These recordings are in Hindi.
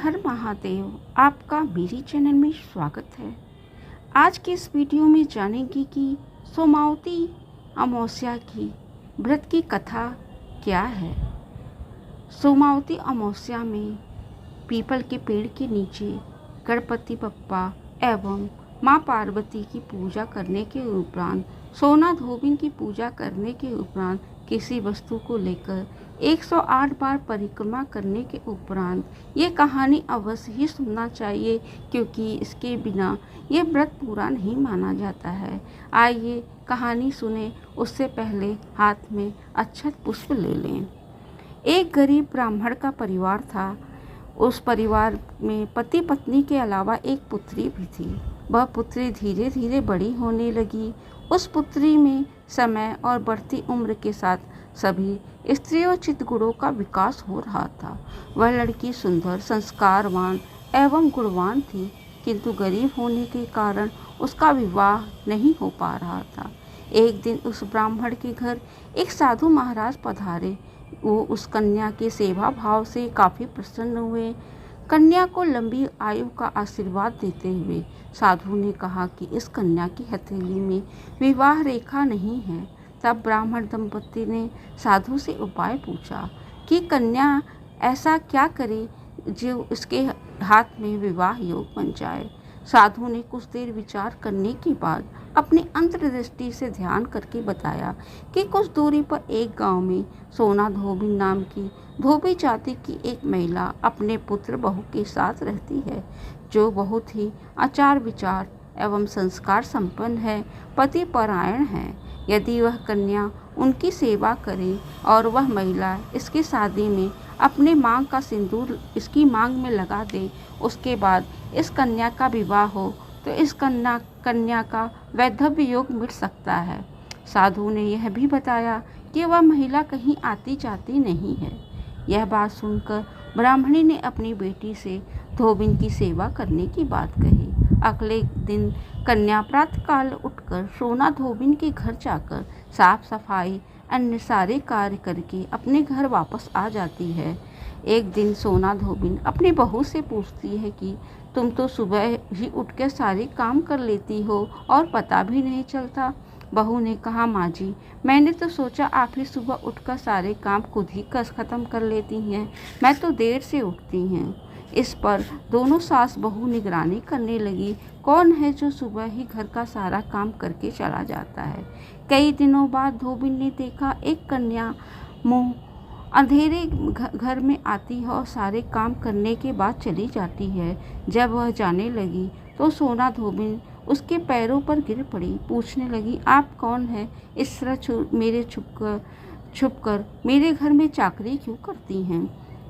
हर महादेव। आपका मेरे चैनल में स्वागत है। आज के इस वीडियो में जानेंगे कि सोमावती अमावस्या की व्रत की कथा क्या है। सोमावती अमावस्या में पीपल के पेड़ के नीचे गणपति बप्पा एवं माँ पार्वती की पूजा करने के उपरांत सोना धोबिन की पूजा करने के उपरांत किसी वस्तु को लेकर 108 बार परिक्रमा करने के उपरांत ये कहानी अवश्य ही सुनना चाहिए, क्योंकि इसके बिना ये व्रत पूरा नहीं माना जाता है। आइए कहानी सुने, उससे पहले हाथ में अक्षत पुष्प ले लें। एक गरीब ब्राह्मण का परिवार था। उस परिवार में पति पत्नी के अलावा एक पुत्री भी थी। वह पुत्री धीरे धीरे बड़ी होने लगी। उस पुत्री में समय और बढ़ती उम्र के साथ सभी स्त्रियोचित गुणों का विकास हो रहा था। वह लड़की सुंदर, संस्कारवान एवं गुणवान थी, किंतु गरीब होने के कारण उसका विवाह नहीं हो पा रहा था। एक दिन उस ब्राह्मण के घर एक साधु महाराज पधारे। वो उस कन्या के सेवा भाव से काफ़ी प्रसन्न हुए। कन्या को लंबी आयु का आशीर्वाद देते हुए साधु ने कहा कि इस कन्या की हथेली में विवाह रेखा नहीं है। तब ब्राह्मण दंपति ने साधु से उपाय पूछा कि कन्या ऐसा क्या करे जो उसके हाथ में विवाह योग बन जाए। साधु ने कुछ देर विचार करने के बाद अपनी अंतर्दृष्टि से ध्यान करके बताया कि कुछ दूरी पर एक गांव में सोना धोबिन नाम की धोबी जाति की एक महिला अपने पुत्र बहू के साथ रहती है, जो बहुत ही आचार विचार एवं संस्कार संपन्न है, पति परायण है। यदि वह कन्या उनकी सेवा करे और वह महिला इसकी शादी में अपने मांग का सिंदूर इसकी मांग में लगा दे, उसके बाद इस कन्या का विवाह हो तो इस कन्या का वैधव्य योग मिट सकता है। साधु ने यह भी बताया कि वह महिला कहीं आती जाती नहीं है। यह बात सुनकर ब्राह्मणी ने अपनी बेटी से धोबिन की सेवा करने की बात कही। अगले दिन कन्या प्रातःकाल उठकर सोना धोबिन के घर जाकर साफ सफाई अन्य सारे कार्य करके अपने घर वापस आ जाती है। एक दिन सोना धोबिन अपनी बहू से पूछती है कि तुम तो सुबह ही उठकर सारे काम कर लेती हो और पता भी नहीं चलता। बहू ने कहा, माँ जी, मैंने तो सोचा आप ही सुबह उठकर सारे काम खुद ही ख़त्म कर लेती हैं, मैं तो देर से उठती हैं। इस पर दोनों सास बहू निगरानी करने लगी, कौन है जो सुबह ही घर का सारा काम करके चला जाता है। कई दिनों बाद धोबिन ने देखा एक कन्या मुँह अंधेरे घर में आती है और सारे काम करने के बाद चली जाती है। जब वह जाने लगी तो सोना धोबिन उसके पैरों पर गिर पड़ी। पूछने लगी, आप कौन है? इस तरह छुपकर मेरे घर में चाकरी क्यों करती हैं?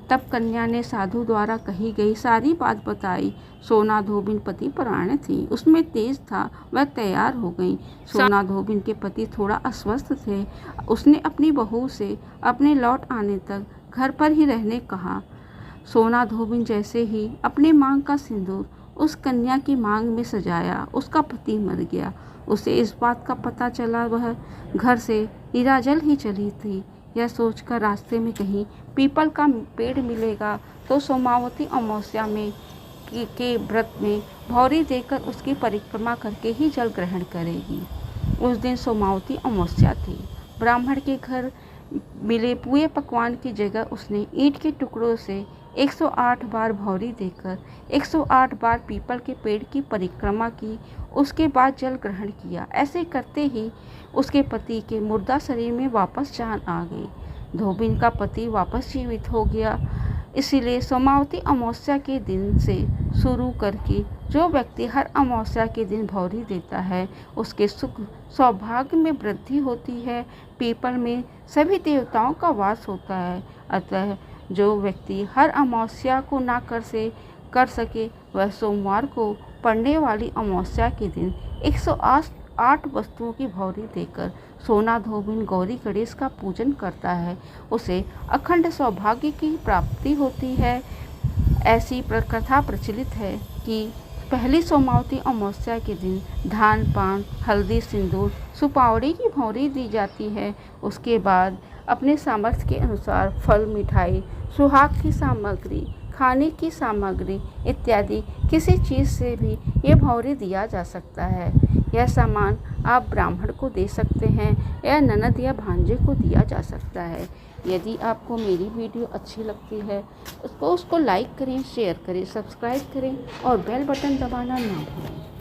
तब कन्या ने साधु द्वारा कही गई सारी बात बताई। सोना धोबिन पति परायण थी, उसमें तेज था, वह तैयार हो गई। सोना धोबिन के पति थोड़ा अस्वस्थ थे। उसने अपनी बहू से अपने लौट आने तक घर पर ही रहने कहा। सोना धोबिन जैसे ही अपने मांग का सिंदूर उस कन्या की मांग में सजाया, उसका पति मर गया। उसे इस बात का पता चला वह घर से निराजल ही चली थी। यह सोचकर रास्ते में कहीं पीपल का पेड़ मिलेगा तो सोमावती अमावस्या में के व्रत में भौरी देकर उसकी परिक्रमा करके ही जल ग्रहण करेगी। उस दिन सोमावती अमावस्या थी। ब्राह्मण के घर मिले पूरे पकवान की जगह उसने ईंट के टुकड़ों से 108 बार भौरी देकर 108 बार पीपल के पेड़ की परिक्रमा की। उसके बाद जल ग्रहण किया। ऐसे करते ही उसके पति के मुर्दा शरीर में वापस जान आ गई। धोबिन का पति वापस जीवित हो गया। इसीलिए सोमावती अमावस्या के दिन से शुरू करके जो व्यक्ति हर अमावस्या के दिन भौरी देता है, उसके सुख सौभाग्य में वृद्धि होती है। पीपल में सभी देवताओं का वास होता है। अतः जो व्यक्ति हर अमावस्या को ना कर सके, वह सोमवार को पड़ने वाली अमावस्या के दिन 108 वस्तुओं की भौरी देकर सोना धोबिन गौरी गणेश का पूजन करता है, उसे अखंड सौभाग्य की प्राप्ति होती है। ऐसी कथा प्रचलित है कि पहली सोमावती अमावस्या के दिन धान पान हल्दी सिंदूर सुपावड़ी की भौरी दी जाती है। उसके बाद अपने सामर्थ्य के अनुसार फल मिठाई सुहाग की सामग्री खाने की सामग्री इत्यादि किसी चीज़ से भी ये भौरे दिया जा सकता है। यह सामान आप ब्राह्मण को दे सकते हैं या ननद या भांजे को दिया जा सकता है। यदि आपको मेरी वीडियो अच्छी लगती है उसको लाइक करें, शेयर करें, सब्सक्राइब करें और बेल बटन दबाना ना भूलें।